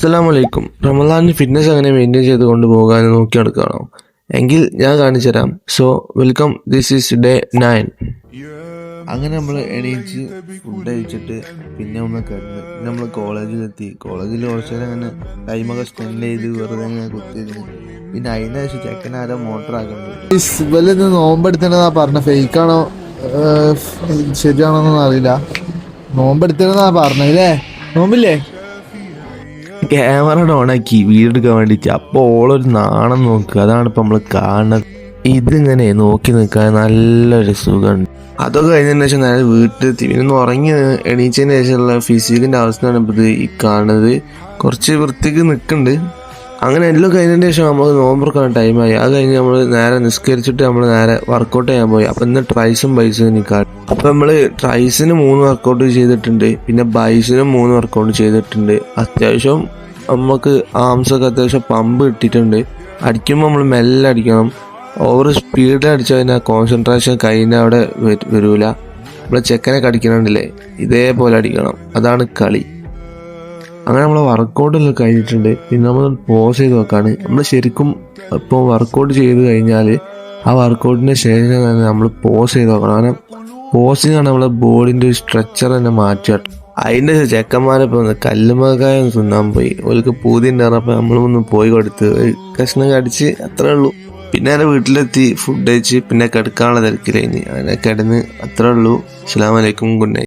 അസ്സലാമലൈക്കും. റമദാനിൽ ഫിറ്റ്നസ് എങ്ങനെ മെയിൻറ്റെയിൻ ചെയ്ത് കൊണ്ടുപോകാൻ നോക്കി നടക്കുകയാണോ? എങ്കിൽ ഞാൻ കാണിച്ചു തരാം. So welcome, this is day 9. അങ്ങനെ നമ്മൾ എണീച്ച് ഫുഡ് കഴിച്ചിട്ട് പിന്നെ ഒന്ന് കിടന്ന് നമ്മൾ കോളേജിലെത്തി. കോളേജിൽ കുറച്ച് നേരം അങ്ങനെ ടൈമൊക്കെ സ്പെൻഡ് ചെയ്ത് വെറുതെ അങ്ങനെ കുത്തിയിരുന്നു. പിന്നെ അതിന് ശേഷം ചെക്കനാരോ മോട്ടർ ആക്കുന്നുണ്ട്. നോമ്പെടുത്തണെന്നാ പറഞ്ഞ, ഫേക്കാണോ ശരിയാണോന്നൊന്നും അറിയില്ല. നോമ്പെടുത്തണെന്നാ പറഞ്ഞല്ലേ? നോമ്പില്ലേ? ക്യാമറ ഓണാക്കി വീഡിയോ എടുക്കാൻ വേണ്ടിയിട്ട്. അപ്പോൾ ഓളൊരു നാണം നോക്കുക. അതാണ് ഇപ്പം നമ്മൾ കാണുന്നത്. ഇതിങ്ങനെ നോക്കി നിൽക്കാൻ നല്ലൊരു സുഖമുണ്ട്. അതൊക്കെ കഴിഞ്ഞതിന് ശേഷം നേരെ വീട്ടിലെത്തി. പിന്നെ ഉറങ്ങി എണീച്ചതിന് ശേഷമുള്ള ഫിസിക്കിൻ്റെ അവസ്ഥയാണ് ഇപ്പോൾ ഇത് ഈ കാണുന്നത്. കുറച്ച് വൃത്തിക്ക് നിൽക്കുന്നുണ്ട്. അങ്ങനെ എല്ലാം കഴിഞ്ഞതിന് ശേഷം നമ്മൾ നോമ്പെടുക്കാൻ ടൈമായി. അത് കഴിഞ്ഞ് നമ്മൾ നേരെ നിസ്കരിച്ചിട്ട് നമ്മൾ നേരെ വർക്കൗട്ട് ചെയ്യാൻ പോയി. അപ്പം ഇന്ന് ട്രൈസും ബൈസും നിൽക്കാൻ. അപ്പം നമ്മൾ ട്രൈസിന് 3 വർക്കൗട്ട് ചെയ്തിട്ടുണ്ട്, പിന്നെ ബൈസിനും 3 വർക്കൗട്ട് ചെയ്തിട്ടുണ്ട്. അത്യാവശ്യം നമുക്ക് ആംസൊക്കെ അത്യാവശ്യം പമ്പ് കിട്ടിയിട്ടുണ്ട്. അടിക്കുമ്പോൾ നമ്മൾ മെല്ലെ അടിക്കണം. ഓവർ സ്പീഡിൽ അടിച്ചു കഴിഞ്ഞാൽ കോൺസെൻട്രേഷൻ കയ്യിന് അവിടെ വരില്ല. നമ്മൾ ചെക്കനെ കടിക്കണുണ്ടല്ലേ, ഇതേപോലെ അടിക്കണം. അതാണ് കളി. അങ്ങനെ നമ്മൾ വർക്കൗട്ടെല്ലാം കഴിഞ്ഞിട്ടുണ്ട്. പിന്നെ നമ്മൾ പോസ് ചെയ്ത് വെക്കാണ്. നമ്മൾ ശരിക്കും ഇപ്പോൾ വർക്കൗട്ട് ചെയ്ത് കഴിഞ്ഞാൽ ആ വർക്കൗട്ടിന് ശേഷം തന്നെ നമ്മൾ പോസ് ചെയ്ത് വെക്കണം. അങ്ങനെ പോസിങ് ആണ് നമ്മളെ ബോഡിൻ്റെ ഒരു സ്ട്രക്ചർ തന്നെ മാറ്റിയിട്ട്. അതിൻ്റെ ചെക്കന്മാരപ്പോൾ ഒന്ന് കല്ലുമക്കായ തിന്നാൻ പോയി. ഓൾക്ക് പൂതി ഉണ്ടായിരുന്നപ്പോൾ നമ്മളൊന്ന് പോയി കൊടുത്ത് കഷ്ണം കടിച്ച്, അത്രേ ഉള്ളൂ. പിന്നെ എൻ്റെ വീട്ടിലെത്തി ഫുഡ് കഴിച്ച് പിന്നെ കിടക്കാനുള്ള തിരക്കിലായിന്. അങ്ങനെ കിടന്ന്, അത്രേ ഉള്ളൂ. അസ്സലാമു അലൈക്കും, ഗുഡ് നൈറ്റ്.